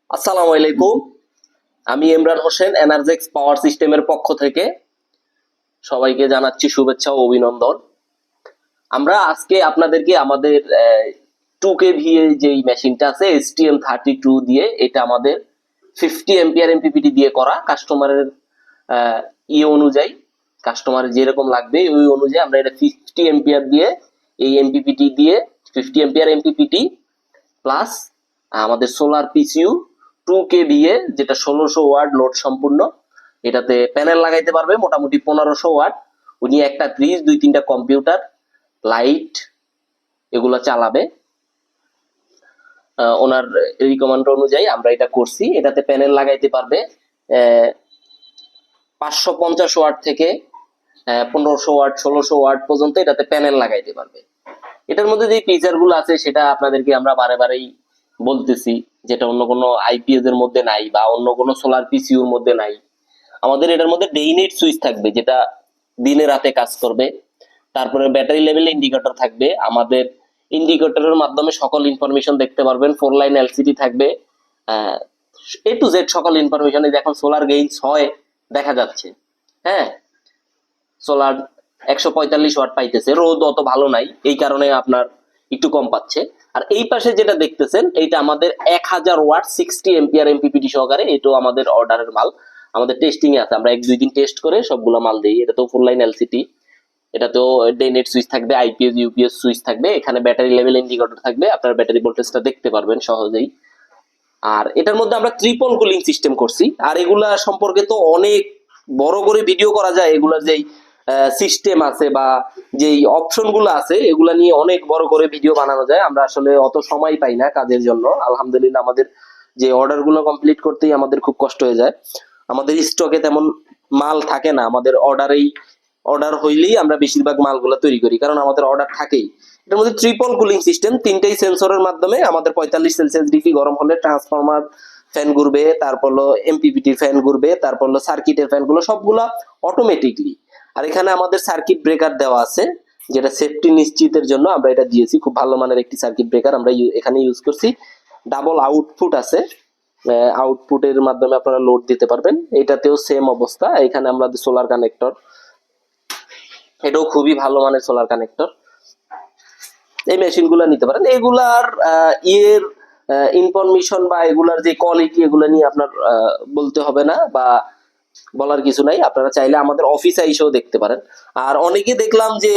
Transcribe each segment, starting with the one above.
আসসালামু আলাইকুম। আমি ইমরান হোসেন, এনার্জেক্স পাওয়ার সিস্টেমের পক্ষ থেকে সবাইকে জানাচ্ছি শুভেচ্ছা ও অভিনন্দন। আমরা আজকে আপনাদেরকে আমাদের 2 kVA যেই মেশিনটা আছে STM32 দিয়ে, এটা আমাদের 50 এম্পিয়ার এমপিপিটি দিয়ে করা। কাস্টমারের অনুযায়ী, কাস্টমারের যেরকম লাগবে ওই অনুযায়ী আমরা এটা 50 এম্পিয়ার দিয়ে, এই এমপিপিটি দিয়ে 50 এম্পিয়ার এমপিপিটি প্লাস আমাদের সোলার পিসিইউ 2 kVA, যেটা 1600 ওয়াট লোড সম্পূর্ণ। এটাতে প্যানেল লাগাইতে পারবে মোটামুটি 1500 ওয়াট। উনি একটা ফ্রিজ, 2-3টা কম্পিউটার, লাইট এগুলো চালাবে। ওনার রিকমেন্ড অনুযায়ী আমরা এটা করছি। এটাতে প্যানেল লাগাইতে পারবে 550 ওয়াট থেকে 1500 ওয়াট, 1600 ওয়াট পর্যন্ত এটাতে প্যানেল লাগাইতে পারবে। এটার মধ্যে যে ফিচার গুলো আছে সেটা আপনাদেরকে আমরা বারে বারেই বলতেছি, যেটা অন্য কোনো আইপিএস এর মধ্যে নাই বা অন্য কোনো সোলার পিসিউর মধ্যে নাই। আমাদের এটার মধ্যে ডে নাইট সুইচ থাকবে, যেটা দিনে রাতে কাজ করবে। তারপরে ব্যাটারি লেভেল ইন্ডিকেটর থাকবে। আমাদের ইন্ডিকেটরের মাধ্যমে সকল ইনফরমেশন দেখতে পারবেন। 4 লাইন এলসিডি থাকবে, এ টু জেড সকল ইনফরমেশন। এই যে এখন সোলার গেইন 6 দেখা যাচ্ছে, হ্যাঁ, সোলার 145 ওয়াট পাইতেছে। রোদ অত ভালো নাই, এই কারণে আপনার একটু কম পাচ্ছে। আর এই পাশে যেটা দেখতেছেন, এইটা আমাদের 1000 ওয়াট 60 এম্পিয়ার এমপিপিটি সহকারে। এটাও আমাদের অর্ডারের মাল, আমাদের টেস্টিং এ আছে। আমরা 1-2 দিন টেস্ট করে সবগুলো মাল দিই। এটা তো ফুল লাইন এলসিডি, এটাতেও ডে নেট সুইচ থাকবে, আইপিএস ইউপিএস সুইচ থাকবে। এখানে ব্যাটারি লেভেল ইন্ডিকেটর থাকবে, আপনার ব্যাটারি ভোল্টেজটা দেখতে পারবেন সহজেই। আর এটার মধ্যে আমরা ট্রিপল কুলিং সিস্টেম করছি। আর এগুলা সম্পর্কে তো অনেক বড় করে ভিডিও করা যায়। এগুলার যেই সিস্টেম আছে বা যেই অপশন গুলো আছে, এগুলা নিয়ে অনেক বড় করে ভিডিও বানানো যায়। আমরা আসলে অত সময় পাই না কাজের জন্য। আলহামদুলিল্লাহ, আমাদের যে অর্ডার গুলো কমপ্লিট করতেই আমাদের খুব কষ্ট হয়ে যায়। আমাদের স্টকে তেমন মাল থাকে না। আমাদের অর্ডার হইলেই আমরা বেশিরভাগ মালগুলো তৈরি করি, কারণ আমাদের অর্ডার থাকেই। এটার মধ্যে ট্রিপল কুলিং সিস্টেম, 3টেই সেন্সরের মাধ্যমে আমাদের 45 সেলসিয়াস ডিগ্রি গরম হলে ট্রান্সফরমার ফ্যান ঘুরবে, তারপর হলো এমপিপিটি ফ্যান ঘুরবে, তারপর হলো সার্কিটের ফ্যানগুলো সবগুলা অটোমেটিকলি। আর এখানে আমাদের সার্কিট ব্রেকার দেওয়া আছে, যেটা সেফটি নিশ্চিতের জন্য আমরা এটা দিয়েছি। খুব ভালো মানের একটি সার্কিট ব্রেকার আমরা এখানে ইউজ করছি। ডাবল আউটপুট আছে, আউটপুটের মাধ্যমে আপনারা লোড দিতে পারবেন। এটাতেও সেম অবস্থা। এখানে আমাদের সোলার কানেক্টর, এটাও খুবই ভালো মানের সোলার কানেক্টর। এই মেশিনগুলো নিতে পারেন। এগুলার ইয়ের ইনফরমেশন বা এগুলার যে কোয়ালিটি, এগুলো নিয়ে আপনার বলতে হবে না বা বলার কিছু নাই। আপনারা চাইলে আমাদের অফিসে এসেও দেখতে পারেন। আর অনেকে দেখলাম যে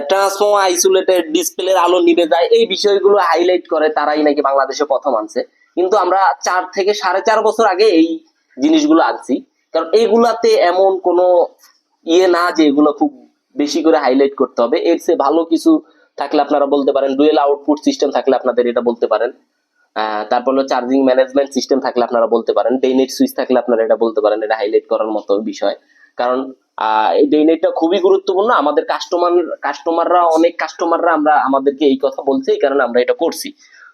ট্রান্সফর্মার আইসোলেটেড, ডিসপ্লের আলো নিভে যায়, এই বিষয়গুলো হাইলাইট করে, তারাই নাকি বাংলাদেশে প্রথম আনছে। কিন্তু আমরা 4 থেকে 4.5 বছর আগে এই জিনিসগুলো আনছি। কারণ এগুলাতে এমন কোনো ইয়ে না যে এগুলো খুব বেশি করে হাইলাইট করতে হবে। এর চেয়ে ভালো কিছু থাকলে আপনারা বলতে পারেন। ডুয়েল আউটপুট সিস্টেম থাকলে আপনাদের এটা বলতে পারেন। তারপর হলো চার্জিং ম্যানেজমেন্ট সিস্টেম থাকলে আপনারা বলতে পারেন। ডে নাইট সুইচ থাকলে আপনারা এটা বলতে পারেন। এটা হাইলাইট করার মতো বিষয়, কারণ এই ডে নাইটটা খুবই গুরুত্বপূর্ণ। আমাদের অনেক কাস্টমাররা আমরা আমাদেরকে এই কথা বলছে, এই কারণে আমরা এটা করছি।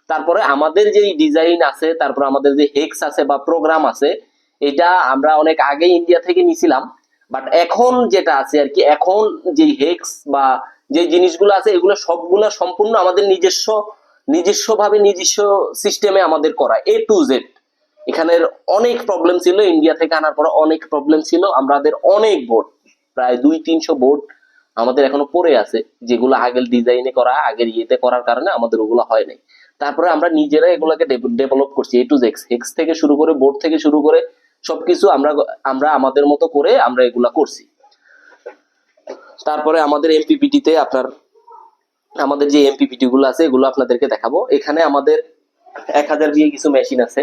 তারপরে আমাদের যে ডিজাইন আছে, তারপর আমাদের যে হেক্স আছে বা প্রোগ্রাম আছে, এটা আমরা অনেক আগে ইন্ডিয়া থেকে নিছিলাম। বাট এখন যেটা আছে আর কি, এখন যে হেক্স বা যে জিনিসগুলো আছে, এগুলো সবগুলো সম্পূর্ণ আমাদের নিজস্ব সিস্টেমে আমাদের করা, এ টু জেড। এখানের অনেক প্রবলেম ছিল, ইন্ডিয়া থেকে আনার পর অনেক প্রবলেম ছিল। আমাদের অনেক বোর্ড, প্রায় 200-300 বোর্ড আমাদের এখনো পড়ে আছে, যেগুলো আগের ডিজাইনে করা, আগের ইয়েতে করার কারণে আমাদের ওগুলো হয় নাই। তারপরে আমরা নিজেরা এগুলোকে ডেভেলপ করছি, এ টু জেড, হেক্স থেকে শুরু করে, বোর্ড থেকে শুরু করে সবকিছু আমরা আমরা আমাদের মতো করে আমরা এগুলা করছি। তারপরে আমাদের এমপিপিটি তে আমাদের যে এমপিপিটি গুলো আছে, এগুলো আপনাদেরকে দেখাবো। এখানে আমাদের 1000 দিয়ে কিছু মেশিন আছে,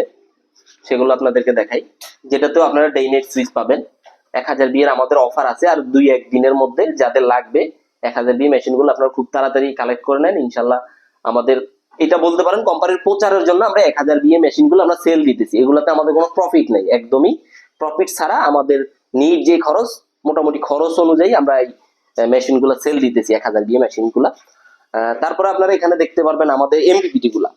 সেগুলো আপনাদেরকে দেখাই। যেটাতেও আপনারা ডে নাইট সুইচ পাবেন। 1000 বিয়ের আমাদের অফার আছে। আর 2-1 দিনের মধ্যে যাদের লাগবে 1000 বিয়ে মেশিনগুলো আপনারা খুব তাড়াতাড়ি কালেক্ট করে নেন ইনশাল্লাহ। আমাদের এটা বলতে পারেন কোম্পানির প্রচারের জন্য আমরা 1000 বিয়ে মেশিনগুলো আমরা সেল দিতেছি। এগুলোতে আমাদের কোনো প্রফিট নেই, একদমই প্রফিট ছাড়া। আমাদের নিট যে খরচ, মোটামুটি খরচ অনুযায়ী আমরা এই মেশিনগুলো সেল দিতেছি, 1000 বিয়ে মেশিনগুলা। তারপরে আপনারা এখানে দেখতে পারবেন আমাদের এমপিপিটি গুলা।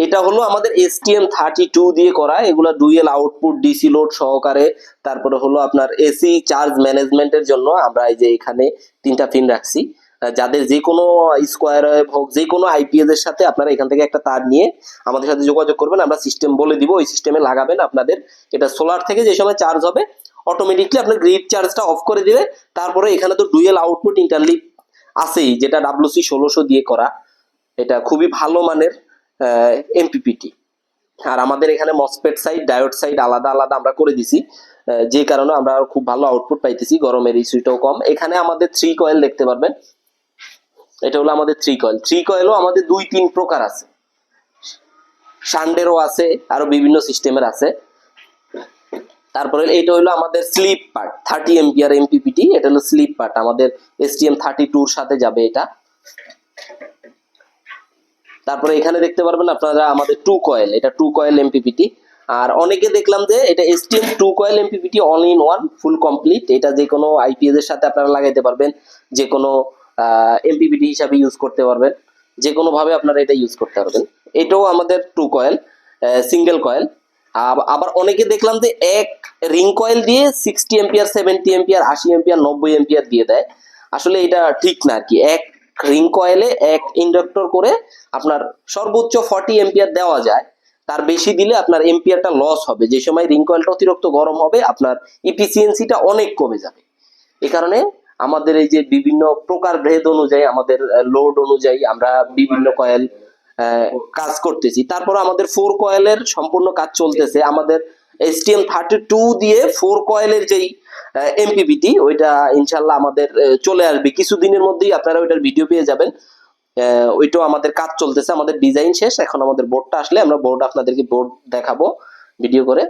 এটা হলো আমাদের STM32 দিয়ে করা। এগুলা ডুয়েল আউটপুট ডিসি লোড সহকারে। তারপরে হলো আপনার এসি চার্জ ম্যানেজমেন্টের জন্য আমরা এই যে এখানে 3টা পিন রাখছি। যাদের যে কোনো স্কোয়ার ওয়েভ হোক, যে কোনো আইপিএস এর সাথে আপনারা এখান থেকে একটা তার নিয়ে আমাদের সাথে যোগাযোগ করবেন, আমরা সিস্টেম বলে দিব, ওই সিস্টেমে লাগাবেন। আপনাদের এটা সোলার থেকে যে সময় চার্জ হবে অটোমেটিকলি আপনার গ্রিড চার্জটা অফ করে দিবে। তারপরে এখানে তো ডুয়েল আউটপুট ইন্টারলিপ আছেই, যেটা WC 1600 দিয়ে করা, এটা খুবই ভালো মানের এমপিপিটি। আর আমাদের এখানে মসফেট সাইড, ডায়োড সাইড আলাদা আলাদা আমরা করে দিছি, যে কারণে আমরা খুব ভালো আউটপুট পাইতেছি, গরমের ইস্যুটাও কম। এখানে আমাদের 3 কয়েল দেখতে পারবেন, এটা হলো আমাদের 3 কয়েল। 3 কয়েলও আমাদের 2-3 প্রকার আছে, শান্ডেরও আছে, আরো বিভিন্ন সিস্টেমের আছে। তারপরে এটা হলো আমাদের স্লিপ পার্ট, 30 এম্পিয়ার এমপিপিটি, এটা হলো স্লিপ পার্ট, আমাদের STM32 এর সাথে যাবে এটা। তারপরে এখানে দেখতে পারবেন আপনারা আমাদের 2 কয়েল, এটা 2 কয়েল এমপিপিটি। আর অনেকে দেখলাম যে এটা STM 2 coil MPPT all in one full complete, এটা যে কোনো আইপিএস এর সাথে আপনারা লাগাইতে পারবেন, যে কোনো এমপিপিটি হিসাবে ইউজ করতে পারবেন, যে কোনো ভাবে আপনারা এটা ইউজ করতে পারবেন। এটাও আমাদের 2 কয়েল সিঙ্গেল কয়েল। আবার অনেকে দেখলাম যে এক রিং কয়েল দিয়ে 60 এম্পিয়ার, 70 এম্পিয়ার, 80 এম্পিয়ার, 90 এম্পিয়ার দিয়ে দেয়। আসলে এটা ঠিক না আর কি। এক রিং কয়েলে এক ইন্ডাক্টর করে আপনার সর্বোচ্চ 40 এম্পিয়ার দেওয়া যায়, তার বেশি দিলে আপনার এম্পিয়ারটা লস হবে। যে সময় রিং কয়েলটা অতিরিক্ত গরম হবে আপনার ইফিসিয়েন্সিটা অনেক কমে যাবে। এই কারণে আমাদের এই যে বিভিন্ন প্রকার ভেদ অনুযায়ী, আমাদের লোড অনুযায়ী আমরা বিভিন্ন কয়েল কাজ করতেছি। তারপর আমাদের 4 কয়েলের সম্পূর্ণ কাজ চলতেছে। আমাদের STM32 দিয়ে 4 কয়েলের যেই এমপিপিটি, ওইটা ইনশাল্লাহ আমাদের চলে আসবে কিছুদিনের মধ্যেই, আপনারা ওইটার ভিডিও পেয়ে যাবেন। ওইটাও আমাদের কাজ চলতেছে, আমাদের ডিজাইন শেষ, এখন আমাদের বোর্ডটা আসলে আমরা বোর্ড আপনাদেরকে বোর্ড দেখাবো ভিডিও করে,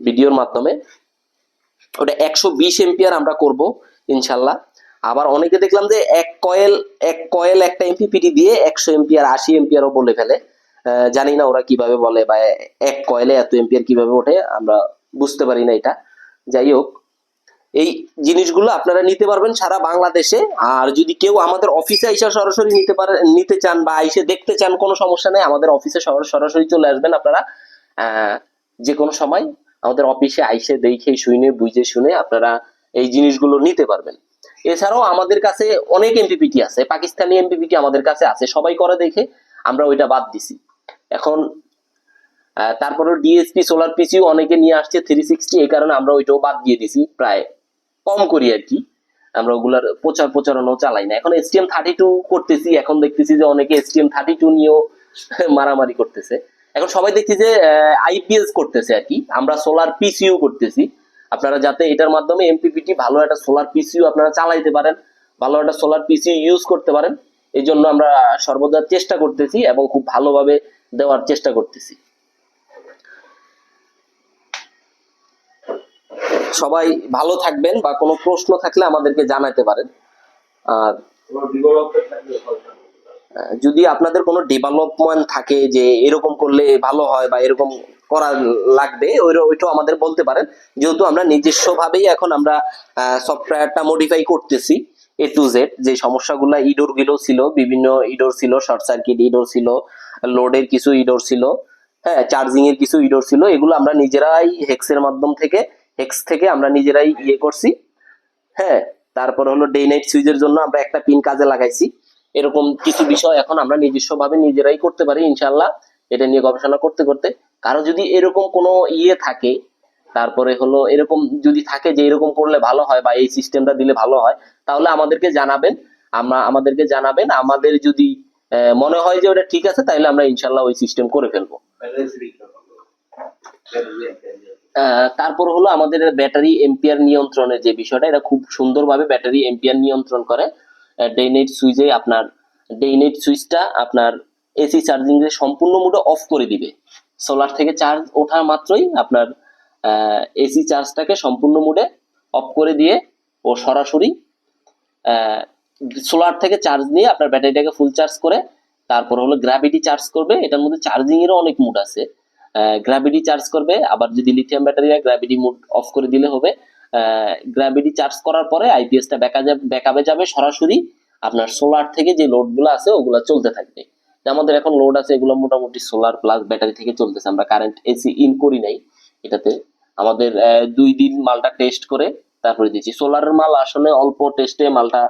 ভিডিওর মাধ্যমে। ওটা 120 এম্পিয়ার আমরা করব ইনশাল্লাহ। আবার অনেকে দেখলাম যে এক কয়েল একটা এমপিপিটি দিয়ে 100 এম্পিয়ার, 80 এম্পিয়ারও বলে ফেলে। জানি না ওরা কিভাবে বলে, বা এক কয়েলে এত এম্পিয়ার কিভাবে ওঠে, আমরা বুঝতে পারি না এটা। যাই হোক, এই জিনিসগুলো আপনারা নিতে পারবেন সারা বাংলাদেশে। আর যদি কেউ আমাদের অফিসে এসে সরাসরি নিতে চান বা এসে দেখতে চান, কোনো সমস্যা নেই, আমাদের অফিসে সরাসরি চলে আসবেন আপনারা। যে কোনো সময় আমাদের অফিসে আইসে দেখে শুনে বুঝে শুনে আপনারা এই জিনিসগুলো নিতে পারবেন। এছাড়াও আমাদের কাছে অনেক এমপিপিটি আছে, পাকিস্তানি এমপিপিটি আমাদের কাছে আছে, সবাই করে দেখে আমরা ওইটা বাদ দিছি এখন। তারপরে ডিএসপি সোলার পিসিও অনেকে নিয়ে আসছে 360, এই কারণে আমরা ওইটাও বাদ দিয়ে দিছি, প্রায় কম করি আর কি। আমরা ওগুলার প্রচারণাও চালাই না। এখন STM32 করতেছি, এখন দেখতেছি যে অনেকে STM32 নিয়েও মারামারি করতেছে। এখন সবাই দেখছি যে আইপিএস করতেছে আর কি, আমরা সোলার পিসিও করতেছি। আপনারা যাতে এটার মাধ্যমে এমপিপিটি ভালো একটা সোলার পিসিও আপনারা চালাইতে পারেন, ভালো একটা সোলার পিসি ইউজ করতে পারেন, এই জন্য আমরা সর্বদা চেষ্টা করতেছি এবং খুব ভালোভাবে দেওয়ার চেষ্টা করতেছি। সবাই ভালো থাকবেন, বা কোনো প্রশ্ন থাকলে আমাদেরকে জানাতে পারেন। আর যদি আপনাদের কোনো ডেভেলপমেন্ট থাকে যে এরকম করলে ভালো হয় বা এরকম করা লাগবে, ওইটাও আমাদের বলতে পারেন। যেহেতু আমরা নিজস্ব ভাবেই এখন আমরা সফটওয়্যারটা মডিফাই করতেছি A to Z। যে সমস্যাগুলো ইডোর গুলো ছিল, বিভিন্ন ইডোর ছিল, শর্ট সার্কিট ইডোর ছিল, লোডের কিছু ইডোর ছিল, হ্যাঁ, চার্জিং এর কিছু ইডোর ছিল, এগুলো আমরা নিজেরাই হেক্স থেকে আমরা নিজেরাই ইয়ে করছি। হ্যাঁ, তারপর হলো ডে নাইট সুইচের জন্য আমরা একটা পিন কাজে লাগাইছি। এরকম কিছু বিষয় এখন আমরা নিজস্ব ভাবে নিজেরাই করতে পারি ইনশাল্লাহ। এটা নিয়ে গবেষণা করতে করতে কারো যদি এরকম কোনো ইয়ে থাকে, তারপরে হলো এরকম যদি থাকে যে এরকম করলে ভালো হয় বা এই সিস্টেমটা দিলে ভালো হয়, তাহলে আমাদেরকে জানাবেন। আমাদের যদি মনে হয় যে ওটা ঠিক আছে, তাহলে আমরা ইনশাল্লাহ ওই সিস্টেম করে ফেলবো। তারপর হলো আমাদের ব্যাটারি এম্পিয়ার নিয়ন্ত্রণের যে বিষয়টা, এটা খুব সুন্দরভাবে ব্যাটারি এম্পিয়ার নিয়ন্ত্রণ করে। ডে নাইট সুইচে আপনার ডে নাইট সুইচটা আপনার এসি চার্জিং এর সম্পূর্ণ মোডে অফ করে দিবে। সোলার থেকে চার্জ ওঠা মাত্রই আপনার এসি চার্জটাকে সম্পূর্ণ মোডে অফ করে দিয়ে ও সরাসরি সোলার থেকে চার্জ নিয়ে আপনার ব্যাটারিটাকে ফুল চার্জ করে তারপর হলো গ্র্যাভিটি চার্জ করবে। এটার মধ্যে চার্জিং এরও অনেক মুড আছে, গ্র্যাভিটি চার্জ করবে। আবার যদি লিথিয়াম ব্যাটারি হয় গ্র্যাভিটি মুড অফ করে দিলে হবে। গ্র্যাভিটি চার্জ করার পরে আইপিএসটা ব্যাকআপে যাবে সরাসরি আপনার সোলার থেকে যে লোডগুলো আছে ওগুলো চলতে থাকবে। আমাদের এখন লোড আছে এগুলো মোটামুটি সোলার প্লাস ব্যাটারি থেকে চলতেছে, আমরা কারেন্ট এসি ইন করি নাই এটাতে। আমাদের 2 দিন মালটা টেস্ট করে তারপরে দিচ্ছি। সোলারের মাল আসলে অল্প টেস্টে মালটা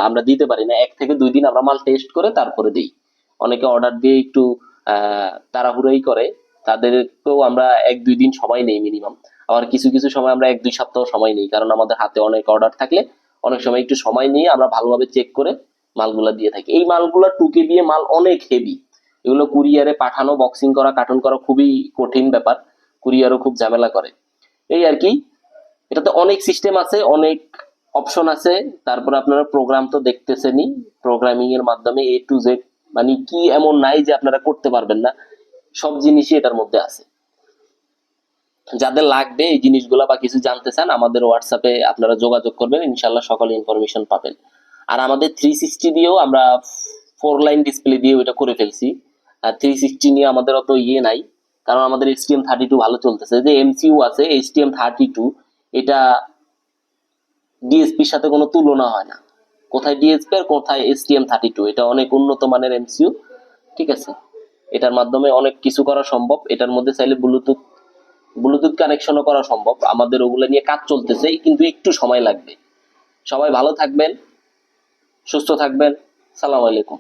আমরা দিতে পারি না, 1 থেকে 2 দিন আমরা মাল টেস্ট করে তারপরে দিই। অনেকে অর্ডার দিয়ে একটু তাড়াহুড়োই করে, তাদেরকেও আমরা 1-2 দিন সময় নেই মিনিমাম। আবার কিছু কিছু সময় আমরা 1-2 সপ্তাহ সময় নেই, কারণ আমাদের হাতে অনেক অর্ডার থাকলে অনেক সময় একটু সময় নিয়ে আমরা ভালোভাবে চেক করে মালগুলা দিয়ে থাকি। এই মালগুলা 2 KB মাল অনেক হেভি, এগুলো কুরিয়ারে পাঠানো, বক্সিং করা, কার্টুন করা খুবই কঠিন ব্যাপার, কুরিয়ারও খুব ঝামেলা করে। এই আর কি, এটাতে অনেক সিস্টেম আছে, অনেক অপশন আছে। তারপরে আপনারা প্রোগ্রাম তো দেখতেছেনই, প্রোগ্রামিং এর মাধ্যমে A to Z, মানে কি এমন নাই যে আপনারা করতে পারবেন না, সব জিনিসই এটার মধ্যে আছে। যাদের লাগবে এই জিনিসগুলা বা কিছু জানতে চান, আমাদের হোয়াটসঅ্যাপে আপনারা যোগাযোগ করবেন, ইনশাল্লাহ সকল ইনফরমেশন পাবেন। আর আমাদের 360 দিয়েও আমরা 4 লাইন ডিসপ্লে দিয়ে ওইটা করে ফেলছি। আর 360 নিয়ে আমাদের অত ইয়ে নাই, কারণ আমাদের STM32 ভালো চলতেছে। যে MCU আছে STM32, এটা ডিএসপির সাথে কোনো তুলনা হয় না। কোথায় ডিএসপি আর কোথায় STM32, এটা অনেক উন্নত মানের MCU, ঠিক আছে। এটার মাধ্যমে অনেক কিছু করা সম্ভব। এটার মধ্যে চাইলে ব্লুটুথ কানেকশনও করা সম্ভব। আমাদের ওগুলো নিয়ে কাজ চলতেছে, কিন্তু একটু সময় লাগবে। সবাই ভালো থাকবেন, সুস্থ থাকবেন। সালাম আলাইকুম।